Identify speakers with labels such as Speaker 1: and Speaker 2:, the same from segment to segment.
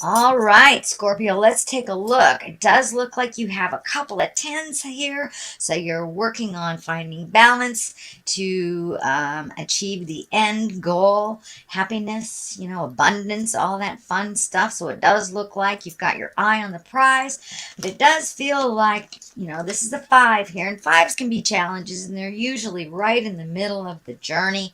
Speaker 1: All right, Scorpio, let's take a look. It does look like you have a couple of tens here. So you're working on finding balance to achieve the end goal, happiness, abundance, all that fun stuff. So it does look like you've got your eye on the prize. But it does feel like, this is a five here. And fives can be challenges, and they're usually right in the middle of the journey.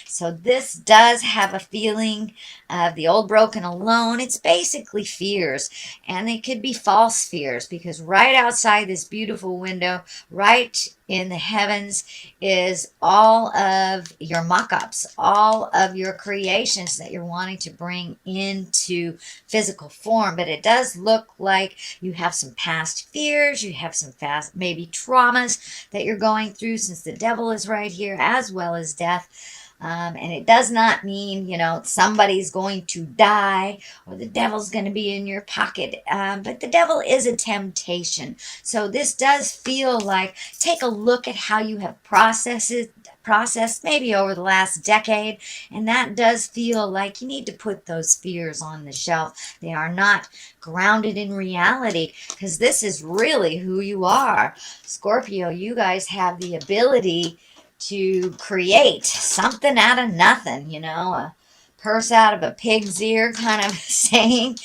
Speaker 1: So this does have a feeling of the old broken alone. It's basically fears, and they could be false fears, because right outside this beautiful window, right in the heavens, is all of your mock-ups, all of your creations that you're wanting to bring into physical form. But it does look like you have some past fears, you have some past maybe traumas that you're going through, since the devil is right here, as well as death. And it does not mean, somebody's going to die or the devil's going to be in your pocket. But the devil is a temptation. So this does feel like, take a look at how you have processed maybe over the last decade, and that does feel like you need to put those fears on the shelf. They are not grounded in reality, because this is really who you are. Scorpio, you guys have the ability to create something out of nothing, a purse out of a pig's ear kind of saying.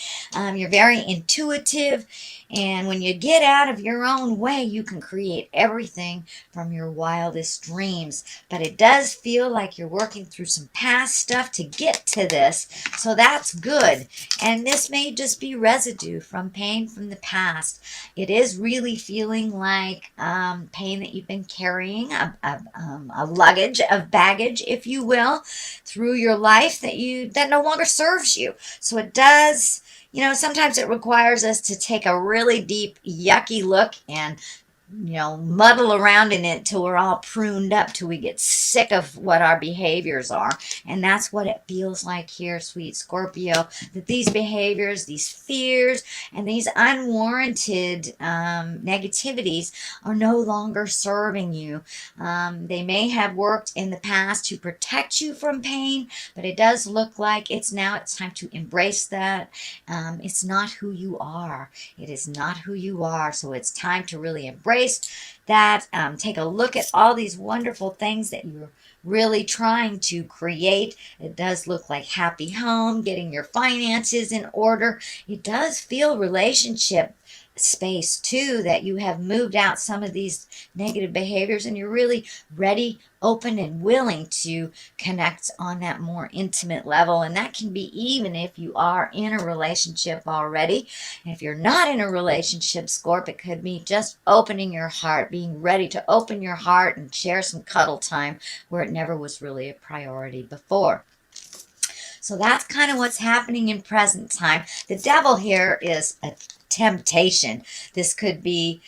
Speaker 1: You're very intuitive, and when you get out of your own way, you can create everything from your wildest dreams. But it does feel like you're working through some past stuff to get to this, so that's good. And this may just be residue from pain from the past. It is really feeling like pain that you've been carrying, a luggage of baggage, if you will, through your life that no longer serves you. So it does, sometimes it requires us to take a really deep, yucky look and muddle around in it till we're all pruned up, till we get sick of what our behaviors are. And that's what it feels like here, sweet Scorpio, that these behaviors, these fears, and these unwarranted negativities are no longer serving you. They may have worked in the past to protect you from pain, but it does look like it's time to embrace that. It's not who you are. It is not who you are. So it's time to really embrace that. Take a look at all these wonderful things that you're really trying to create. It does look like happy home, getting your finances in order. It does feel relationship space too, that you have moved out some of these negative behaviors, and you're really ready, open, and willing to connect on that more intimate level. And that can be even if you are in a relationship already. And if you're not in a relationship, Scorp, it could be just opening your heart, being ready to open your heart and share some cuddle time where it never was really a priority before. So that's kind of what's happening in present time. The devil here is a temptation. This could be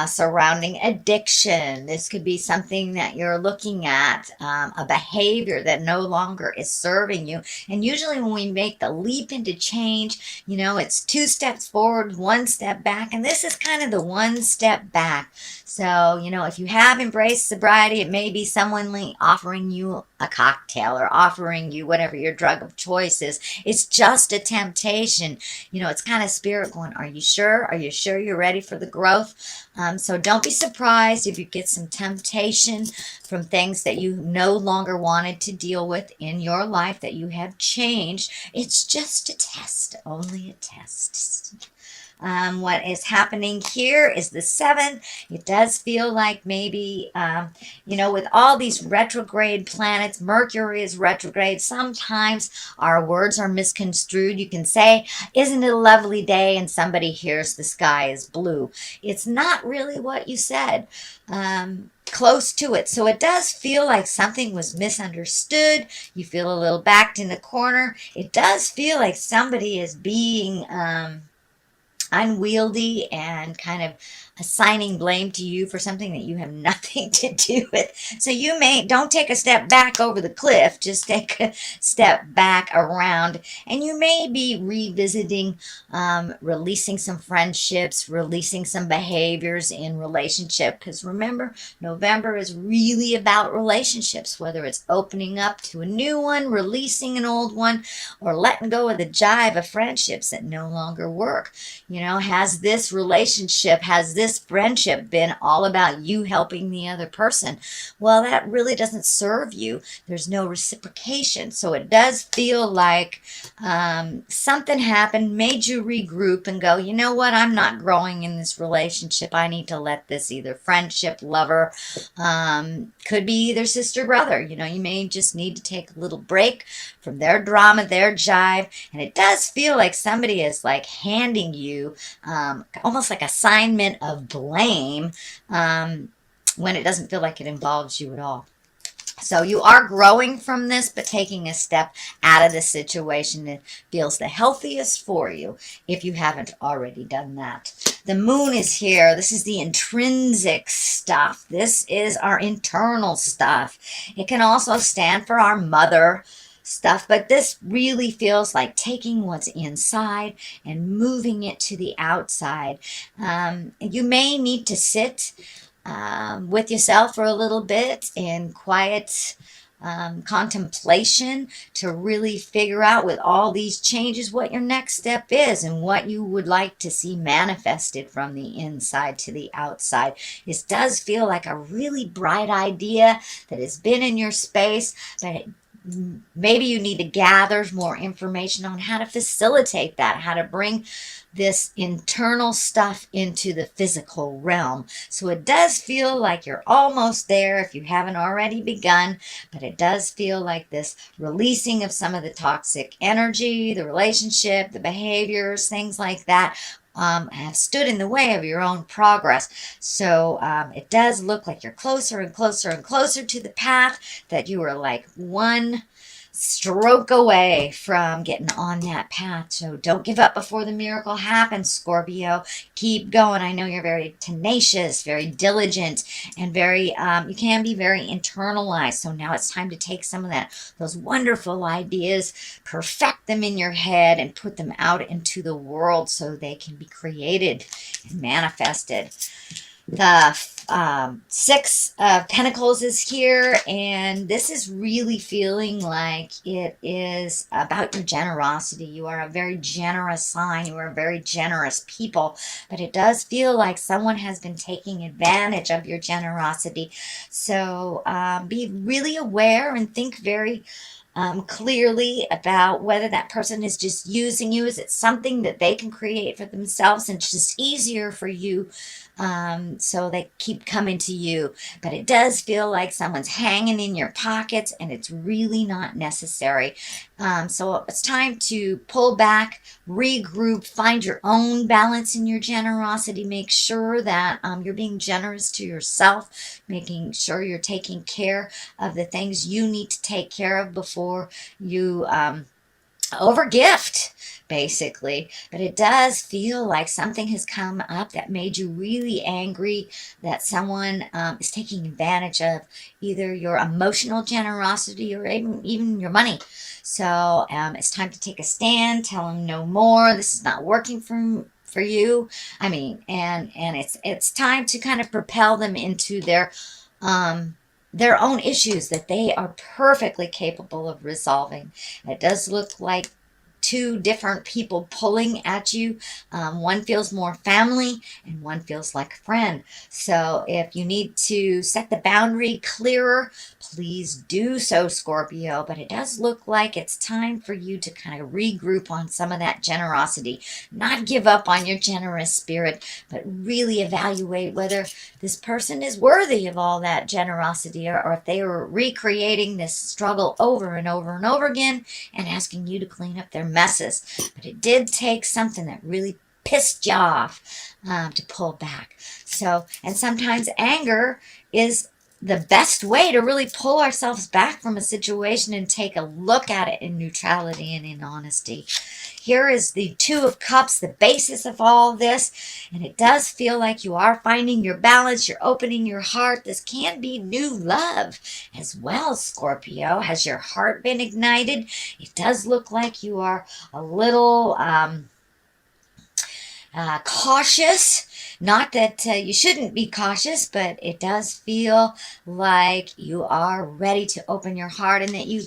Speaker 1: surrounding addiction. This could be something that you're looking at, a behavior that no longer is serving you. And usually when we make the leap into change, it's 2 steps forward, 1 step back. And this is kind of the 1 step back. So, if you have embraced sobriety, it may be someone offering you a cocktail or offering you whatever your drug of choice is. It's just a temptation. It's kind of spirit going, are you sure? Are you sure you're ready for the growth? So don't be surprised if you get some temptation from things that you no longer wanted to deal with in your life, that you have changed. It's just a test, only a test. What is happening here is the 7. It does feel like maybe, with all these retrograde planets, Mercury is retrograde. Sometimes our words are misconstrued. You can say, isn't it a lovely day? And somebody hears the sky is blue. It's not really what you said. Close to it. So it does feel like something was misunderstood. You feel a little backed in the corner. It does feel like somebody is being unwieldy and kind of assigning blame to you for something that you have nothing to do with. So you don't take a step back over the cliff, just take a step back around, and you may be revisiting, releasing some friendships, releasing some behaviors in relationship. Because remember, November is really about relationships, whether it's opening up to a new one, releasing an old one, or letting go of the jive of friendships that no longer work. Has this relationship, has this friendship been all about you helping the other person? Well, that really doesn't serve you. There's no reciprocation. So it does feel like something happened, made you regroup and go, you know what? I'm not growing in this relationship. I need to let this, either friendship, lover, could be either sister, brother. You may just need to take a little break from their drama, their jive. And it does feel like somebody is like handing you almost like assignment of blame when it doesn't feel like it involves you at all. So you are growing from this, but taking a step out of the situation that feels the healthiest for you if you haven't already done that. The moon is here. This is the intrinsic stuff. This is our internal stuff. It can also stand for our mother stuff, but this really feels like taking what's inside and moving it to the outside. You may need to sit with yourself for a little bit in quiet contemplation to really figure out, with all these changes, what your next step is and what you would like to see manifested from the inside to the outside. This does feel like a really bright idea that has been in your space, but maybe you need to gather more information on how to facilitate that, how to bring this internal stuff into the physical realm. So it does feel like you're almost there if you haven't already begun, but it does feel like this releasing of some of the toxic energy, the relationship, the behaviors, things like that, have stood in the way of your own progress. So it does look like you're closer and closer and closer to the path, that you are like one stroke away from getting on that path. So don't give up before the miracle happens, Scorpio. Keep going. I know you're very tenacious, very diligent, and very you can be very internalized. So now it's time to take some of those wonderful ideas, perfect them in your head, and put them out into the world so they can be created and manifested. The Six of Pentacles is here, and this is really feeling like it is about your generosity. You are a very generous sign. You are a very generous people, but it does feel like someone has been taking advantage of your generosity. So be really aware and think very clearly about whether that person is just using you. Is it something that they can create for themselves and it's just easier for you, so they keep coming to you? But it does feel like someone's hanging in your pockets, and it's really not necessary. So it's time to pull back, regroup, find your own balance in your generosity. Make sure that you're being generous to yourself, making sure you're taking care of the things you need to take care of before you overgift, basically. But it does feel like something has come up that made you really angry, that someone is taking advantage of either your emotional generosity or even your money. So it's time to take a stand, tell them no more. This is not working for you. I mean, and it's time to kind of propel them into their own issues that they are perfectly capable of resolving. It does look like two different people pulling at you. One feels more family and one feels like a friend. So if you need to set the boundary clearer, please do so, Scorpio. But it does look like it's time for you to kind of regroup on some of that generosity. Not give up on your generous spirit, but really evaluate whether this person is worthy of all that generosity, or if they are recreating this struggle over and over and over again and asking you to clean up their messes. But it did take something that really pissed you off to pull back. So, and sometimes anger is the best way to really pull ourselves back from a situation and take a look at it in neutrality and in honesty. Here is the Two of Cups, the basis of all this, and it does feel like you are finding your balance, you're opening your heart. This can be new love as well, Scorpio. Has your heart been ignited? It does look like you are a little cautious. Not that you shouldn't be cautious, but it does feel like you are ready to open your heart, and that you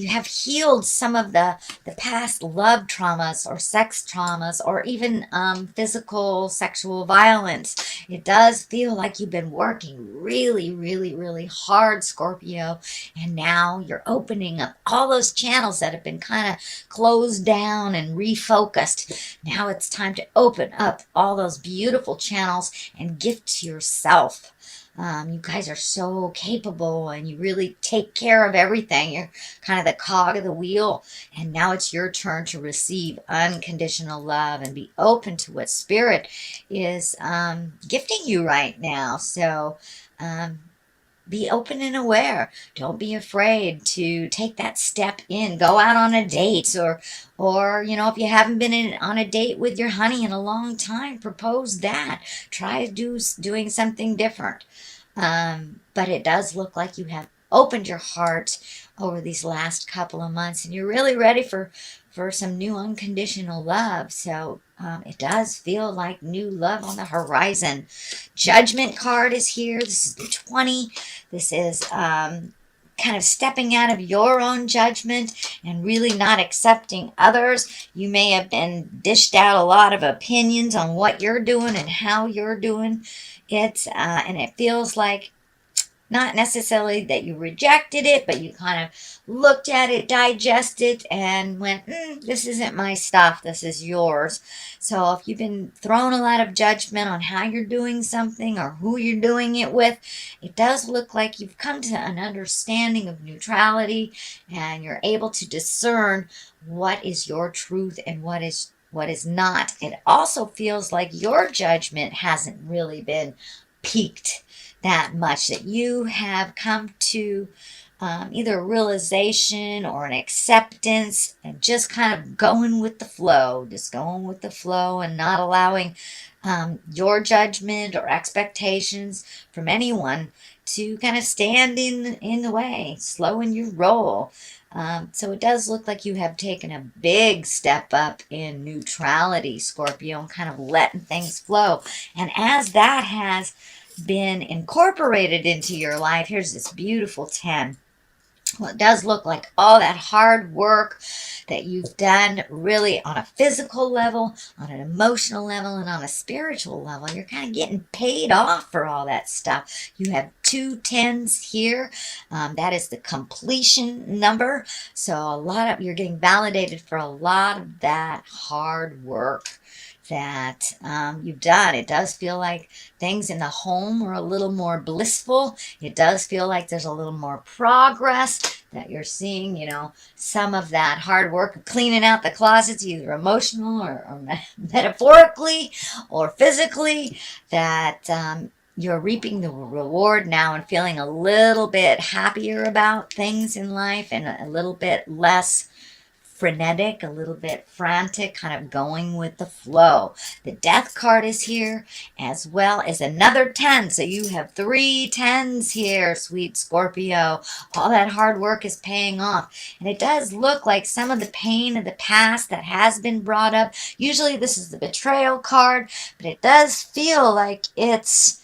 Speaker 1: have healed some of the past love traumas or sex traumas, or even physical sexual violence. It does feel like you've been working really, really, really hard, Scorpio, and now you're opening up all those channels that have been kind of closed down and refocused. Now it's time to open up all those beautiful channels and gift to yourself. You guys are so capable, and you really take care of everything. You're kind of the cog of the wheel, and now it's your turn to receive unconditional love and be open to what Spirit is gifting you right now. So be open and aware. Don't be afraid to take that step in. Go out on a date, or you know, if you haven't been on a date with your honey in a long time, propose that. Try doing something different. But it does look like you have opened your heart over these last couple of months, and you're really ready for some new unconditional love. So it does feel like new love on the horizon. Judgment card is here. This is the 20. This is kind of stepping out of your own judgment and really not accepting others. You may have been dished out a lot of opinions on what you're doing and how you're doing it, and it feels like not necessarily that you rejected it, but you kind of looked at it, digested, and went, this isn't my stuff, this is yours. So if you've been thrown a lot of judgment on how you're doing something or who you're doing it with, it does look like you've come to an understanding of neutrality, and you're able to discern what is your truth and what is not. It also feels like your judgment hasn't really been peaked that much, that you have come to either a realization or an acceptance, and just kind of going with the flow, and not allowing your judgment or expectations from anyone to kind of stand in the way, slowing your roll. So it does look like you have taken a big step up in neutrality, Scorpio, and kind of letting things flow. And as that has been incorporated into your life, here's this beautiful 10. Well, it does look like all that hard work that you've done, really on a physical level, on an emotional level, and on a spiritual level, you're kind of getting paid off for all that stuff. You have 2 10s here. That is the completion number. So you're getting validated for a lot of that hard work that you've done. It does feel like things in the home are a little more blissful. It does feel like there's a little more progress, that you're seeing, some of that hard work of cleaning out the closets, either emotional or metaphorically or physically, that you're reaping the reward now and feeling a little bit happier about things in life, and a little bit less frenetic, a little bit frantic, kind of going with the flow. The Death card is here, as well as another 10. So you have 3 10s here, sweet Scorpio. All that hard work is paying off. And it does look like some of the pain of the past that has been brought up. Usually this is the Betrayal card, but it does feel like it's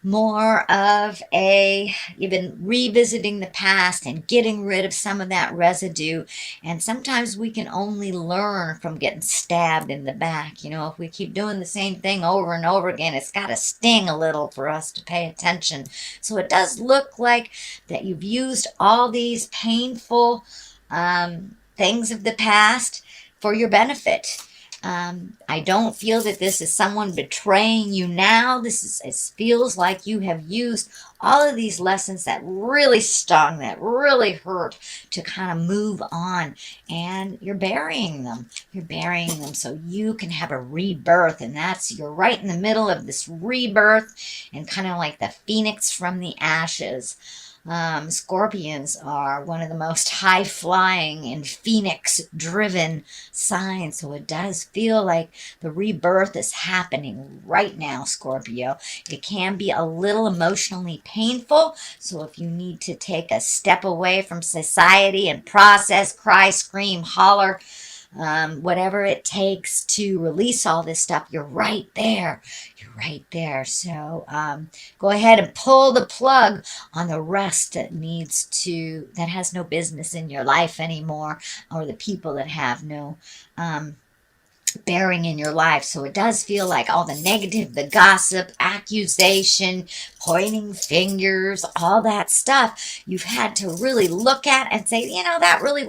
Speaker 1: more of you've been revisiting the past and getting rid of some of that residue. And sometimes we can only learn from getting stabbed in the back. If we keep doing the same thing over and over again, it's got to sting a little for us to pay attention. So it does look like that you've used all these painful things of the past for your benefit. I don't feel that this is someone betraying you now. It feels like you have used all of these lessons that really stung, that really hurt, to kind of move on, and you're burying them. You're burying them so you can have a rebirth, and you're right in the middle of this rebirth, and kind of like the phoenix from the ashes. Scorpions are one of the most high flying and phoenix driven signs. So it does feel like the rebirth is happening right now, Scorpio. It can be a little emotionally painful. So if you need to take a step away from society and process, cry, scream, holler, whatever it takes to release all this stuff, you're right there. You're right there. So go ahead and pull the plug on the rest that has no business in your life anymore, or the people that have no bearing in your life. So it does feel like all the negative, the gossip, accusation, pointing fingers, all that stuff, you've had to really look at and say, that really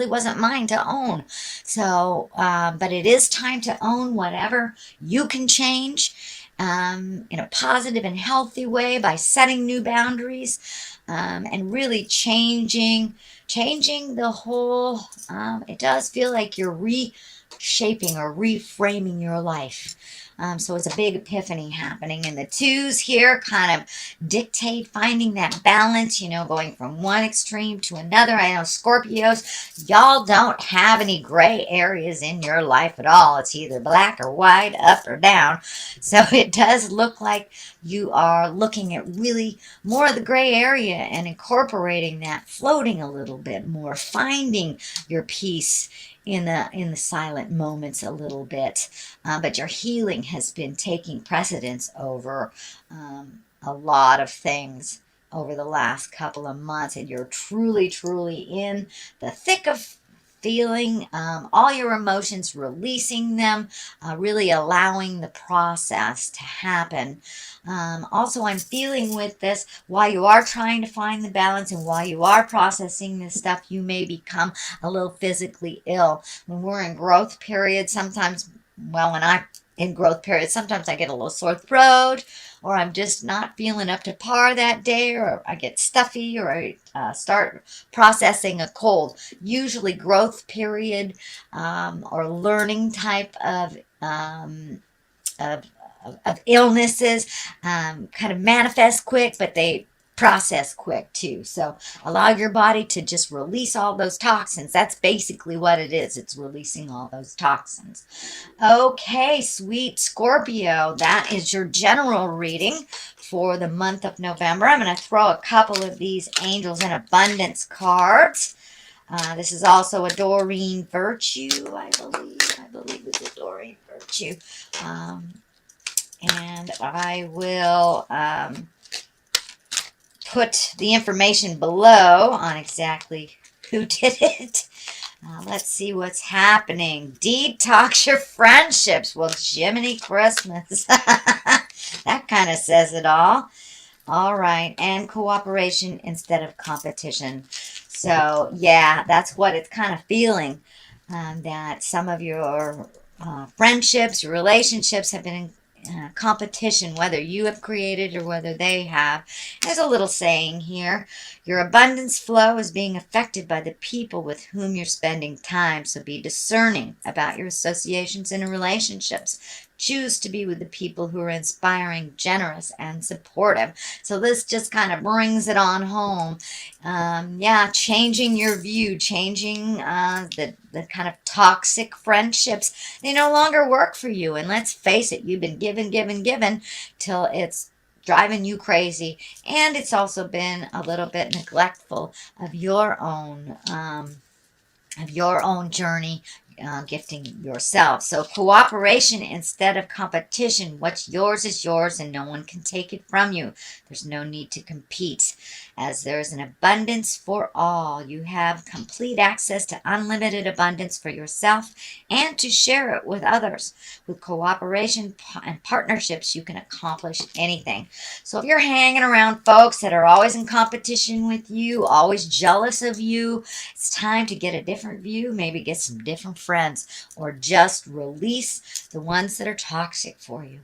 Speaker 1: wasn't mine to own. So, but it is time to own whatever you can change in a positive and healthy way by setting new boundaries, and really changing the whole. It does feel like you're reshaping or reframing your life. So it's a big epiphany happening. And the twos here kind of dictate finding that balance, going from one extreme to another. I know Scorpios, y'all don't have any gray areas in your life at all. It's either black or white, up or down. So it does look like you are looking at really more of the gray area and incorporating that, floating a little bit more, finding your peace in the silent moments a little bit, but your healing has been taking precedence over a lot of things over the last couple of months, and you're truly in the thick of feeling all your emotions, releasing them, really allowing the process to happen. Also, I'm feeling with this, while you are trying to find the balance and while you are processing this stuff, you may become a little physically ill. When we're in growth period, sometimes sometimes I get a little sore throat, or I'm just not feeling up to par that day, or I get stuffy, or I start processing a cold. Usually growth period or learning type of illnesses kind of manifest quick, but they process quick too. So allow your body to just release all those toxins. That's basically what it is. It's releasing all those toxins. Okay, sweet Scorpio, that is your general reading for the month of November. I'm going to throw a couple of these Angels in Abundance cards. This is also a Doreen Virtue, I believe it's a Doreen Virtue. And I will put the information below on exactly who did it. Let's see what's happening. Detox your friendships. Well, Jiminy Christmas. That kind of says it all. All right. And cooperation instead of competition. So, yeah, that's what it's kind of feeling. That some of your friendships, your relationships have been in competition, whether you have created or whether they have. There's a little saying here: your abundance flow is being affected by the people with whom you're spending time, so be discerning about your associations and relationships. Choose to be with the people who are inspiring, generous, and supportive. So this just kind of brings it on home. Changing your view, changing the kind of toxic friendships. They no longer work for you. And let's face it, you've been given till it's driving you crazy. And it's also been a little bit neglectful of your own journey, gifting yourself. So cooperation instead of competition. What's yours is yours, and no one can take it from you. There's no need to compete, as there's an abundance for all. You have complete access to unlimited abundance for yourself and to share it with others. With cooperation and partnerships, you can accomplish anything. So if you're hanging around folks that are always in competition with you, always jealous of you, it's time to get a different view, maybe get some different friends, or just release the ones that are toxic for you.